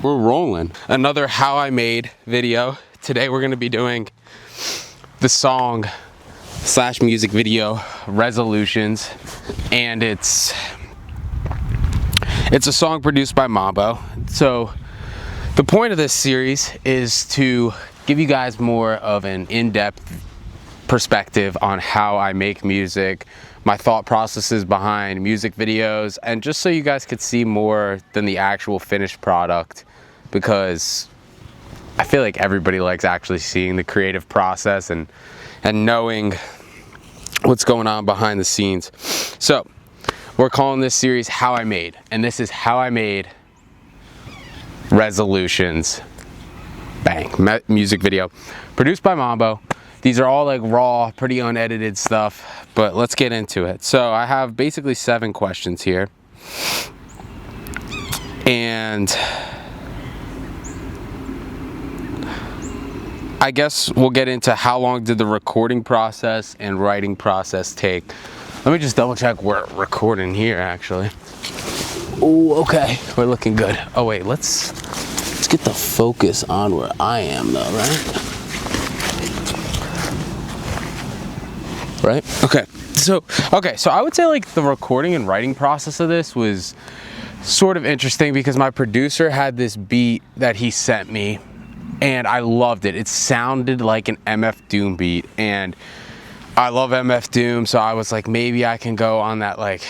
We're rolling. Another How I Made video. Today we're gonna be doing the song / music video Resolutions, and it's a song produced by Mambo. So the point of this series is to give you guys more of an in-depth perspective on how I make music, my thought processes behind music videos, and just so you guys could see more than the actual finished product, because I feel like everybody likes actually seeing the creative process and knowing what's going on behind the scenes. So we're calling this series How I Made, and this is how I made Resolutions. Bang. Music video produced by Mambo. These are all like raw, pretty unedited stuff, but let's get into it. So I have basically 7 questions here, and I guess we'll get into how long did the recording process and writing process take. Let me just double check we're recording here actually. Oh, okay, we're looking good. Oh wait, let's get the focus on where I am though, right? Okay, so I would say like the recording and writing process of this was sort of interesting because my producer had this beat that he sent me and I loved it. It sounded like an MF Doom beat, and I love MF Doom, so I was like, maybe I can go on that like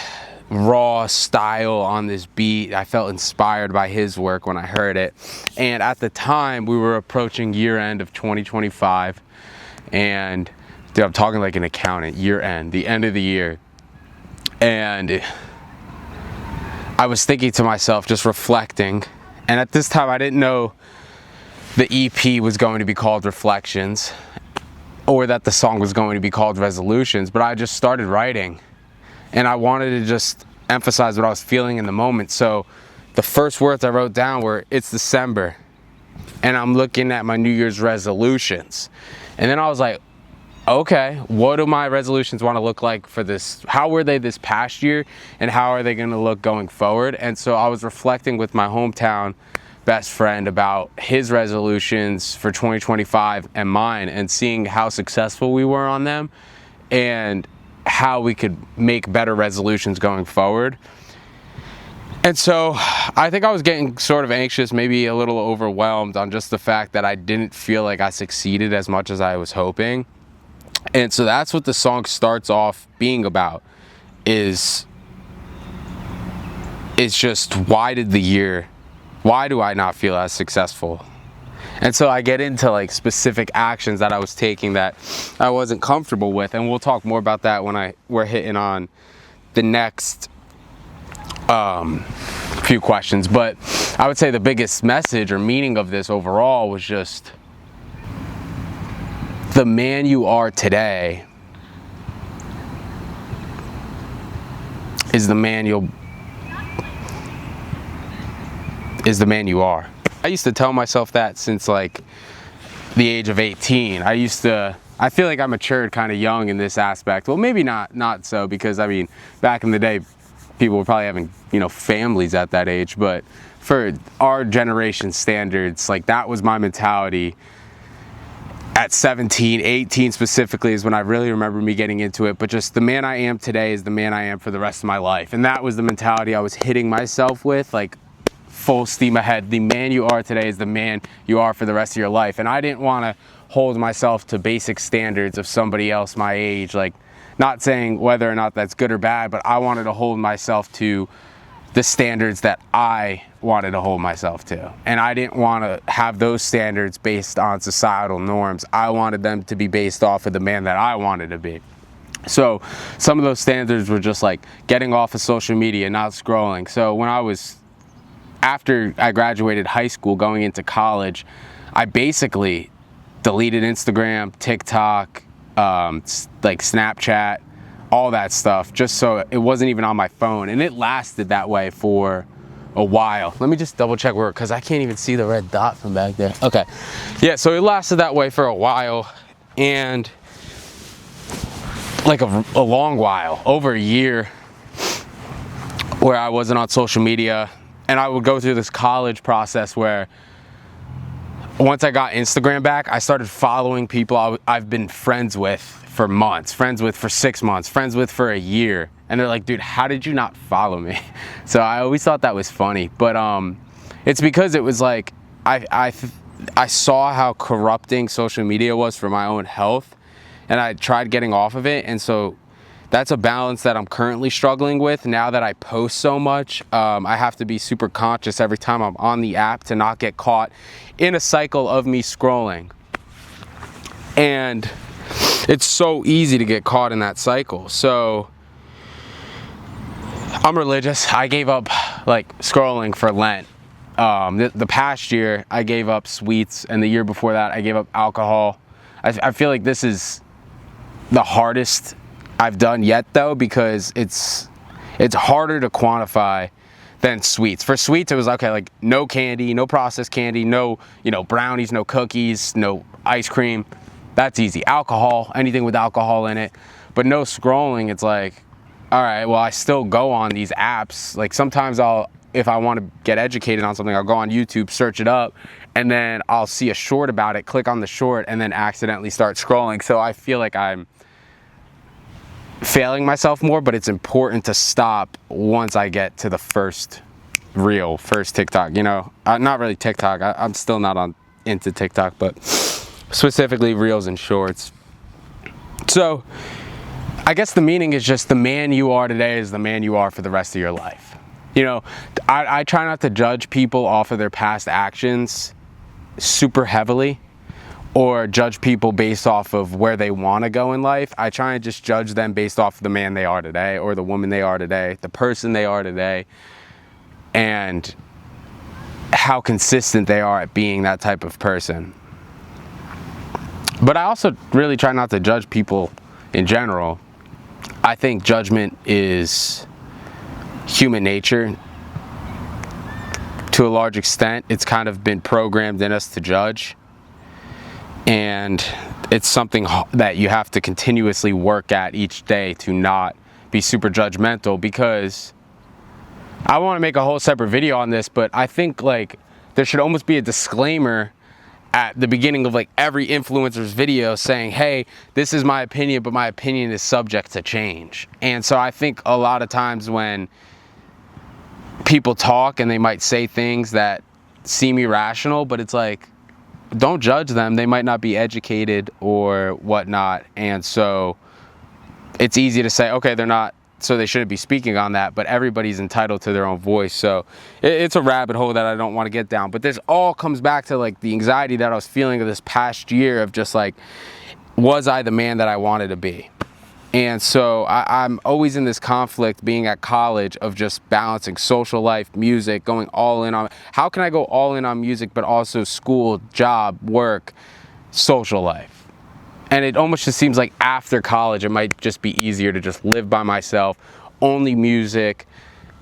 raw style on this beat. I felt inspired by his work when I heard it. And at the time we were approaching year end of 2025, and dude, I'm talking like an accountant, year end, the end of the year. And I was thinking to myself, just reflecting, and at this time I didn't know the EP was going to be called Reflections or that the song was going to be called Resolutions, but I just started writing and I wanted to just emphasize what I was feeling in the moment. So the first words I wrote down were, it's December and I'm looking at my New Year's resolutions. And then I was like, okay, what do my resolutions want to look like for this? How were they this past year and how are they going to look going forward? And so I was reflecting with my hometown best friend about his resolutions for 2025 and mine, and seeing how successful we were on them and how we could make better resolutions going forward. And so I think I was getting sort of anxious, maybe a little overwhelmed on just the fact that I didn't feel like I succeeded as much as I was hoping. And so that's what the song starts off being about, is just why do I not feel as successful? And so I get into like specific actions that I was taking that I wasn't comfortable with, and we'll talk more about that when we're hitting on the next few questions. But I would say the biggest message or meaning of this overall was just the man you are today is the man you are. I used to tell myself that since like the age of 18. I feel like I matured kind of young in this aspect. Well, maybe not so, because I mean, back in the day, people were probably having, families at that age, but for our generation standards, like that was my mentality. At 17, 18 specifically is when I really remember me getting into it, but just the man I am today is the man I am for the rest of my life. And that was the mentality I was hitting myself with, like full steam ahead. The man you are today is the man you are for the rest of your life. And I didn't want to hold myself to basic standards of somebody else my age, like not saying whether or not that's good or bad, but I wanted to hold myself to the standards that I wanted to hold myself to. And I didn't want to have those standards based on societal norms. I wanted them to be based off of the man that I wanted to be. So some of those standards were just like getting off of social media, not scrolling. So after I graduated high school, going into college, I basically deleted Instagram, TikTok, like Snapchat, all that stuff, just so it wasn't even on my phone. And it lasted that way for a while. Let me just double check where, because I can't even see the red dot from back there. Okay. Yeah, so it lasted that way for a while, and like a long while, over a year, where I wasn't on social media. And I would go through this college process where once I got Instagram back, I started following people I've been friends with for months, friends with for 6 months, friends with for a year. And they're like, dude, how did you not follow me? So I always thought that was funny. But it's because it was like, I saw how corrupting social media was for my own health, and I tried getting off of it. And so that's a balance that I'm currently struggling with now that I post so much. I have to be super conscious every time I'm on the app to not get caught in a cycle of me scrolling. And it's so easy to get caught in that cycle. So I'm religious. I gave up like scrolling for Lent. The past year I gave up sweets, and the year before that I gave up alcohol. I feel like this is the hardest I've done yet though, because it's harder to quantify than sweets. For sweets it was okay, like no candy, no processed candy, no, brownies, no cookies, no ice cream. That's easy. Alcohol, anything with alcohol in it. But no scrolling, it's like, all right, well, I still go on these apps. Like sometimes if I want to get educated on something, I'll go on YouTube, search it up, and then I'll see a short about it, click on the short, and then accidentally start scrolling. So I feel like I'm failing myself more, but it's important to stop once I get to the first TikTok, not really TikTok. I'm still not into TikTok, but specifically reels and shorts. So I guess the meaning is just the man you are today is the man you are for the rest of your life. I try not to judge people off of their past actions super heavily, or judge people based off of where they want to go in life. I try and just judge them based off of the man they are today, or the woman they are today, the person they are today, and how consistent they are at being that type of person. But I also really try not to judge people in general. I think judgment is human nature. To a large extent, it's kind of been programmed in us to judge. And it's something that you have to continuously work at each day to not be super judgmental, because I want to make a whole separate video on this, but I think like there should almost be a disclaimer at the beginning of like every influencer's video saying, hey, this is my opinion, but my opinion is subject to change. And so I think a lot of times when people talk and they might say things that seem irrational, but it's like, don't judge them. They might not be educated or whatnot. And so it's easy to say, okay, they're not, so they shouldn't be speaking on that, but everybody's entitled to their own voice. So it's a rabbit hole that I don't want to get down. But this all comes back to like the anxiety that I was feeling of this past year of just like, was I the man that I wanted to be? And so I'm always in this conflict being at college of just balancing social life, music, going all in on, how can I go all in on music, but also school, job, work, social life? And it almost just seems like after college, it might just be easier to just live by myself, only music,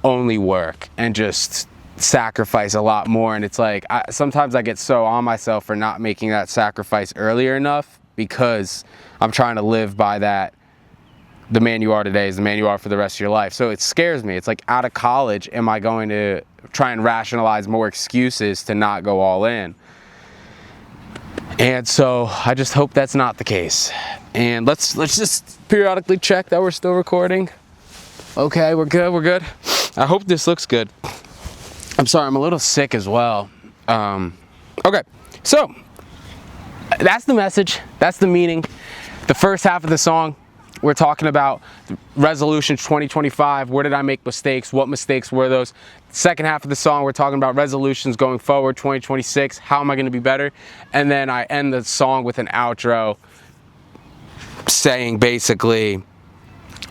only work, and just sacrifice a lot more. And it's like, sometimes I get so on myself for not making that sacrifice earlier enough, because I'm trying to live by that. The man you are today is the man you are for the rest of your life. So it scares me. It's like, out of college, am I going to try and rationalize more excuses to not go all in? And so I just hope that's not the case. And let's just periodically check that we're still recording. Okay, we're good. I hope this looks good. I'm sorry, I'm a little sick as well. Okay, so that's the message. That's the meaning. The first half of the song, we're talking about resolutions 2025. Where did I make mistakes? What mistakes were those? Second half of the song, we're talking about resolutions going forward, 2026. How am I going to be better? And then I end the song with an outro saying basically,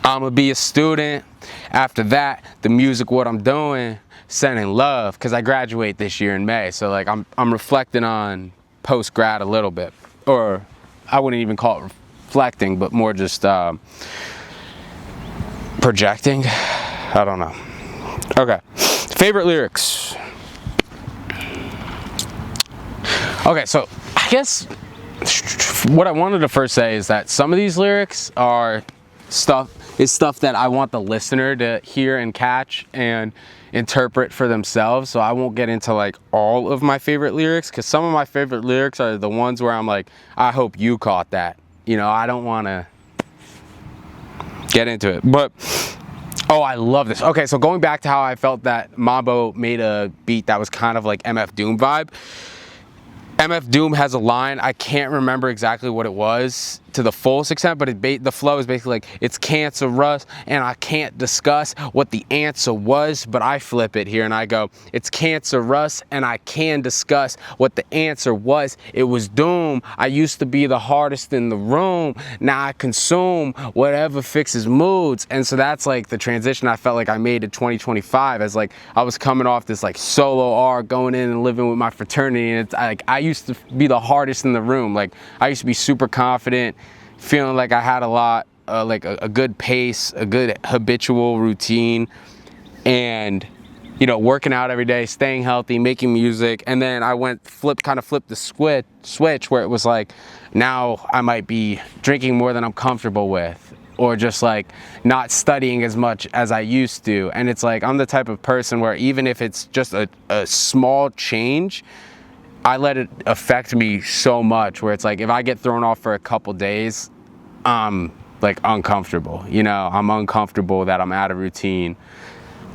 I'm going to be a student. After that, the music, what I'm doing, sending love, because I graduate this year in May. So like I'm reflecting on post-grad a little bit. Or I wouldn't even call it reflecting, but more just projecting. I don't know. Okay, favorite lyrics. Okay, so I guess what I wanted to first say is that some of these lyrics are stuff is stuff that I want the listener to hear and catch and interpret for themselves. So I won't get into like all of my favorite lyrics, because some of my favorite lyrics are the ones where I'm like, I hope you caught that. You know, I don't want to get into it. But oh, I love this. Okay, so going back to how I felt that Mambo made a beat that was kind of like MF Doom vibe. MF Doom has a line, I can't remember exactly what it was to the fullest extent, but the flow is basically like, it's cancerous and I can't discuss what the answer was, but I flip it here and I go, it's cancerous and I can discuss what the answer was. It was doom. I used to be the hardest in the room. Now I consume whatever fixes moods. And so that's like the transition I felt like I made in 2025, as like I was coming off this like solo arc, going in and living with my fraternity, and it's like I used to be the hardest in the room. Like I used to be super confident, feeling like I had a lot, like a good pace, a good habitual routine, and you know, working out every day, staying healthy, making music. And then I kind of flipped the switch where it was like, now I might be drinking more than I'm comfortable with, or just like not studying as much as I used to. And it's like, I'm the type of person where even if it's just a small change, I let it affect me so much, where it's like, if I get thrown off for a couple days, I'm like uncomfortable. You know, I'm uncomfortable that I'm out of routine,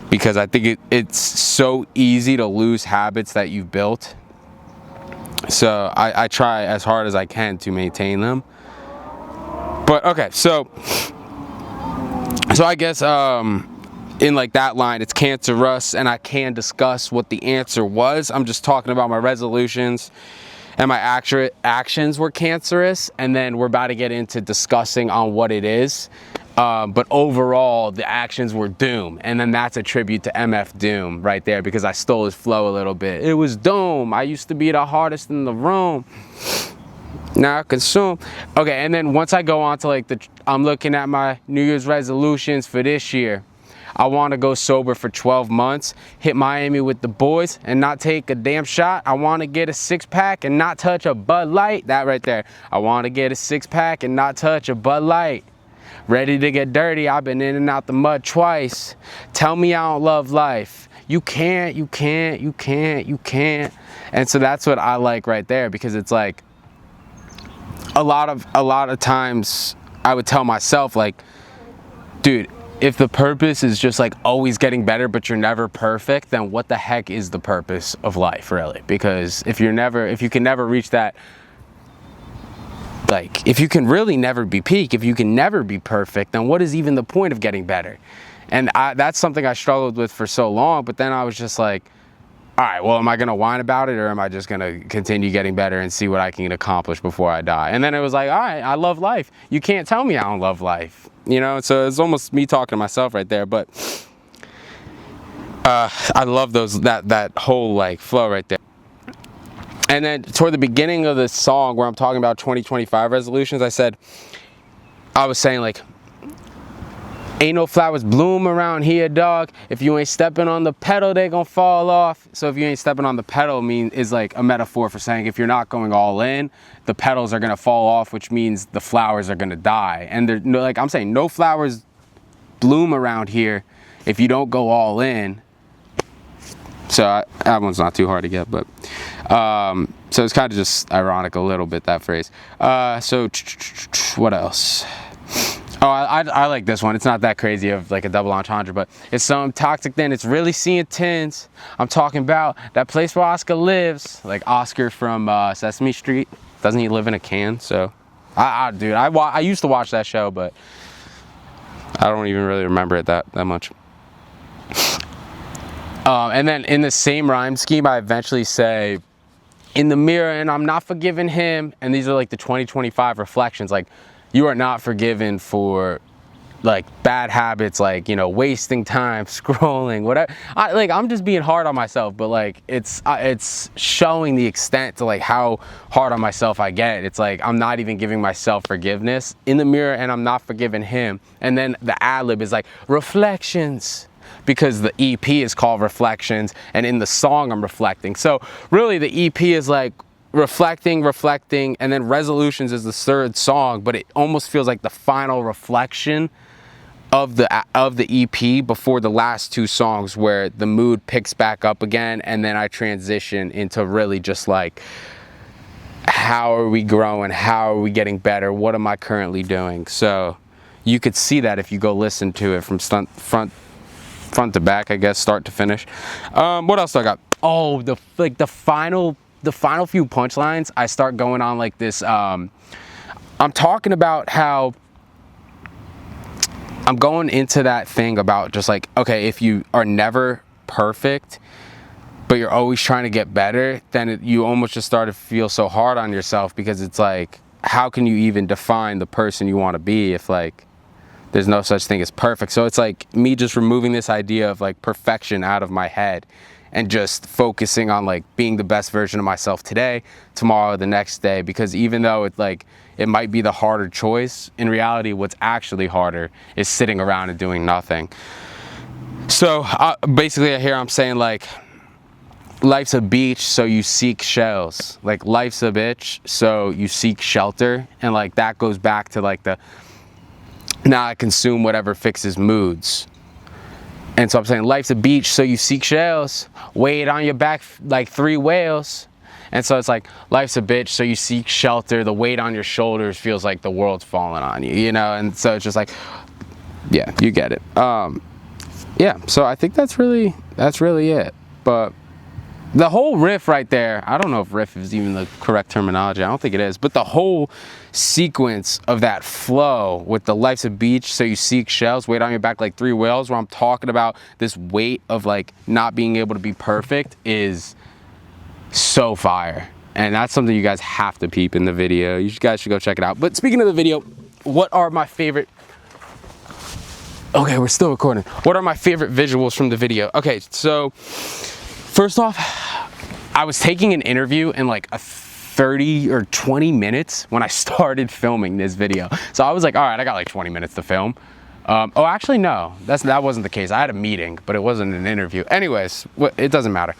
because I think it's so easy to lose habits that you've built. So I try as hard as I can to maintain them. But okay, so I guess in like that line, it's cancerous and I can discuss what the answer was. I'm just talking about my resolutions, and my actions were cancerous, and then we're about to get into discussing on what it is. But overall, the actions were doom, and then that's a tribute to MF Doom right there, because I stole his flow a little bit. It was doom. I used to be the hardest in the room. Now I consume. Okay, and then once I go on to like I'm looking at my New Year's resolutions for this year. I want to go sober for 12 months, hit Miami with the boys and not take a damn shot. I want to get a 6-pack and not touch a Bud Light. That right there. I want to get a 6-pack and not touch a Bud Light. Ready to get dirty. I've been in and out the mud twice. Tell me I don't love life. You can't, you can't, you can't, you can't. And so that's what I like right there, because it's like a lot of times I would tell myself like, dude, if the purpose is just like always getting better, but you're never perfect, then what the heck is the purpose of life, really? Because if you can never reach that, like if you can really never be peak, if you can never be perfect, then what is even the point of getting better? And that's something I struggled with for so long. But then I was just like, all right, well, am I going to whine about it, or am I just going to continue getting better and see what I can accomplish before I die? And then it was like, all right, I love life. You can't tell me I don't love life. You know, so it's almost me talking to myself right there. But I love that whole like flow right there. And then toward the beginning of the song where I'm talking about 2025 resolutions, I was saying like, ain't no flowers bloom around here, dog. If you ain't stepping on the pedal, they gonna fall off. So if you ain't stepping on the pedal is like a metaphor for saying if you're not going all in, the petals are gonna fall off, which means the flowers are gonna die. And they're like I'm saying, no flowers bloom around here if you don't go all in. So that one's not too hard to get, but so it's kind of just ironic a little bit, that phrase. So what else? Oh, I like this one. It's not that crazy of like a double entendre, but it's some toxic then. It's really seeing tins. I'm talking about that place where Oscar lives, like Oscar from Sesame Street. Doesn't he live in a can? So, dude, I used to watch that show, but I don't even really remember it that much. And then in the same rhyme scheme, I eventually say, in the mirror, and I'm not forgiving him. And these are like the 2025 reflections. Like, you are not forgiven for like bad habits, like, you know, wasting time, scrolling, whatever. I'm just being hard on myself, but like it's showing the extent to like how hard on myself I get. It's like I'm not even giving myself forgiveness in the mirror, and I'm not forgiving him. And then the ad-lib is like reflections, because the EP is called Reflections, and in the song I'm reflecting. So really the EP is like reflecting, and then Resolutions is the third song, but it almost feels like the final reflection of the EP before the last two songs, where the mood picks back up again, and then I transition into really just like, how are we growing? How are we getting better? What am I currently doing? So you could see that if you go listen to it from front to back, I guess, start to finish. What else do I got? Oh, the final few punchlines, I start going on like this. I'm talking about how I'm going into that thing about just like, okay, if you are never perfect, but you're always trying to get better, then you almost just start to feel so hard on yourself, because it's like, how can you even define the person you want to be if like there's no such thing as perfect? So it's like me just removing this idea of like perfection out of my head and just focusing on like being the best version of myself today, tomorrow, the next day. Because even though it's like, it might be the harder choice, in reality, what's actually harder is sitting around and doing nothing. So basically here I'm saying like, life's a beach, so you seek shells. Like, life's a bitch, so you seek shelter. And like, that goes back to like the, now I consume whatever fixes moods. And so I'm saying, life's a beach, so you seek shells. Weight on your back like 3 whales. And so it's like, life's a bitch, so you seek shelter. The weight on your shoulders feels like the world's falling on you, you know? And so it's just like, yeah, you get it. Yeah, so I think that's really it. But the whole riff right there, I don't know if riff is even the correct terminology. I don't think it is. But the whole sequence of that flow with the life's a beach, so you seek shells, weight on your back like 3 whales, where I'm talking about this weight of like not being able to be perfect, is so fire. And that's something you guys have to peep in the video. You guys should go check it out. But speaking of the video, what are my favorite... Okay, we're still recording. What are my favorite visuals from the video? Okay, so first off, I was taking an interview in like a 30 or 20 minutes when I started filming this video. So I was like, all right, I got like 20 minutes to film. Oh, actually, no, that wasn't the case. I had a meeting, but it wasn't an interview. Anyways, it doesn't matter.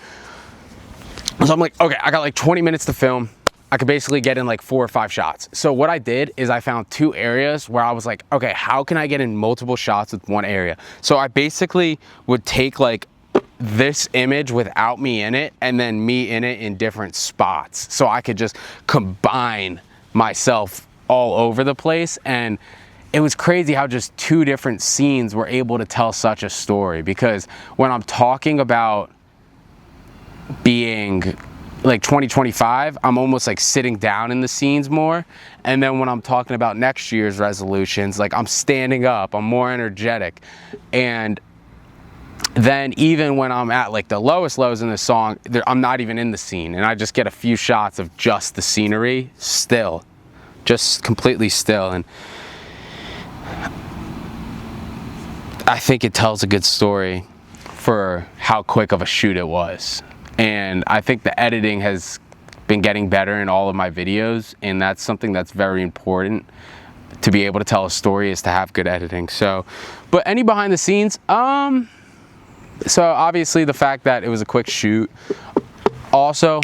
So I'm like, okay, I got like 20 minutes to film. I could basically get in like 4 or 5 shots. So what I did is I found 2 areas where I was like, okay, how can I get in multiple shots with one area? So I basically would take like this image without me in it, and then me in it in different spots, so I could just combine myself all over the place. And it was crazy how just 2 different scenes were able to tell such a story. Because when I'm talking about being like 2025, I'm almost like sitting down in the scenes more. And then when I'm talking about next year's resolutions, like I'm standing up, I'm more energetic. And then even when I'm at like the lowest lows in the song, I'm not even in the scene, and I just get a few shots of just the scenery, still, just completely still. And I think it tells a good story for how quick of a shoot it was. And I think the editing has been getting better in all of my videos, and that's something that's very important to be able to tell a story, is to have good editing. So, but any behind the scenes, so obviously the fact that it was a quick shoot. Also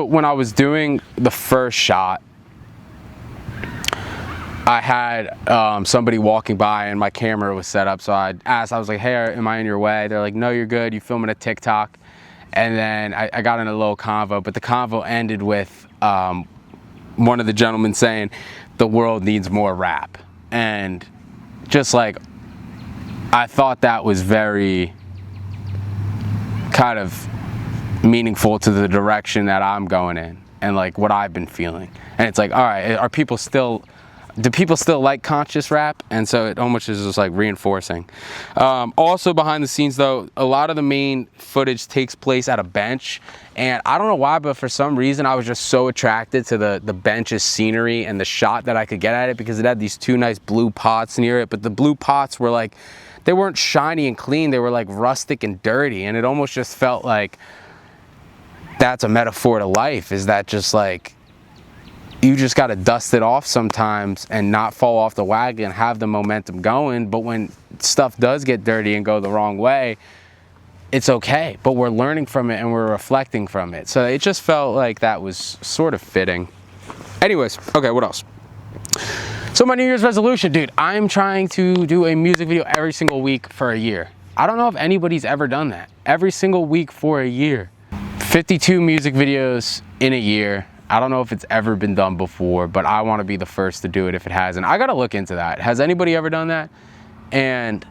when I was doing the first shot, I had somebody walking by and my camera was set up. So I asked, I was like, hey, am I in your way? They're like, no, you're good. You filming a TikTok. And then I got in a little convo, but the convo ended with one of the gentlemen saying, the world needs more rap. And just like, I thought that was very kind of meaningful to the direction that I'm going in and like what I've been feeling. And it's like, all right, do people still like conscious rap? And so it almost is just like reinforcing. Also behind the scenes though, a lot of the main footage takes place at a bench. And I don't know why, but for some reason I was just so attracted to the bench's scenery and the shot that I could get at it, because it had these 2 nice blue pots near it. But the blue pots were like, they weren't shiny and clean, they were like rustic and dirty. And it almost just felt like that's a metaphor to life, is that just like, you just got to dust it off sometimes and not fall off the wagon, have the momentum going. But when stuff does get dirty and go the wrong way, it's okay. But we're learning from it and we're reflecting from it. So it just felt like that was sort of fitting. Anyways, okay, what else? So my New Year's resolution, dude, I'm trying to do a music video every single week for a year. I don't know if anybody's ever done that. Every single week for a year. 52 music videos in a year. I don't know if it's ever been done before, but I want to be the first to do it if it hasn't. I got to look into that. Has anybody ever done that? And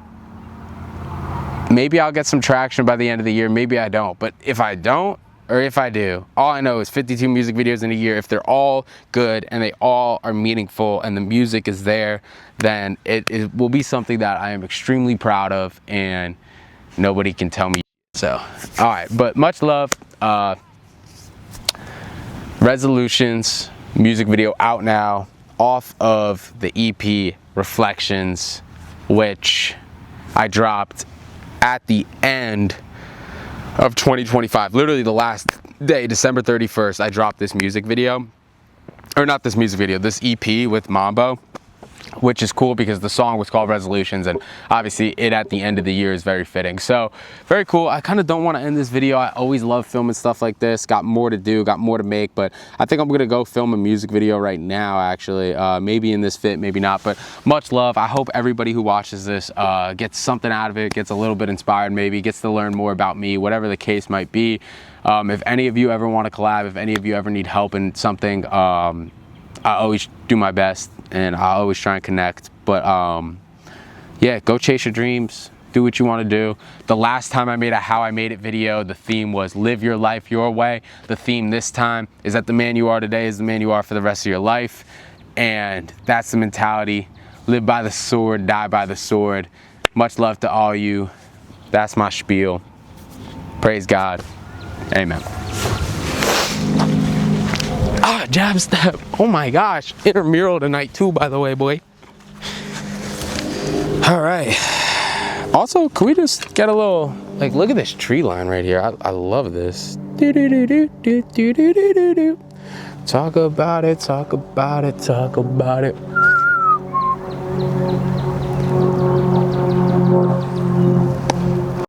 maybe I'll get some traction by the end of the year. Maybe I don't. But if I don't, or if I do, all I know is 52 music videos in a year. If they're all good and they all are meaningful and the music is there, then it will be something that I am extremely proud of and nobody can tell me. So, all right, but much love. Resolutions, music video out now off of the EP Reflections, which I dropped at the end of 2025. Literally the last day, December 31st, I dropped this music video. Or not this music video, this EP with Mambo, which is cool because the song was called Resolutions, and obviously it at the end of the year is very fitting. So very cool. I kind of don't want to end this video. I always love filming stuff like this. Got more to do, got more to make, but I think I'm gonna go film a music video right now, actually. Maybe in this fit, maybe not, but much love. I hope everybody who watches this gets something out of it, gets a little bit inspired, maybe gets to learn more about me, whatever the case might be. If any of you ever want to collab, if any of you ever need help in something, I always do my best and I always try and connect. But yeah, go chase your dreams, do what you want to do. The last time I made a How I Made It video, the theme was live your life your way. The theme this time is that the man you are today is the man you are for the rest of your life. And that's the mentality. Live by the sword, die by the sword. Much love to all you. That's my spiel. Praise God. Amen. Ah, jab step. Oh my gosh. Intramural tonight too, by the way, boy. All right. Also, can we just get a little, like, look at this tree line right here. I love this. Talk about it, talk about it, talk about it.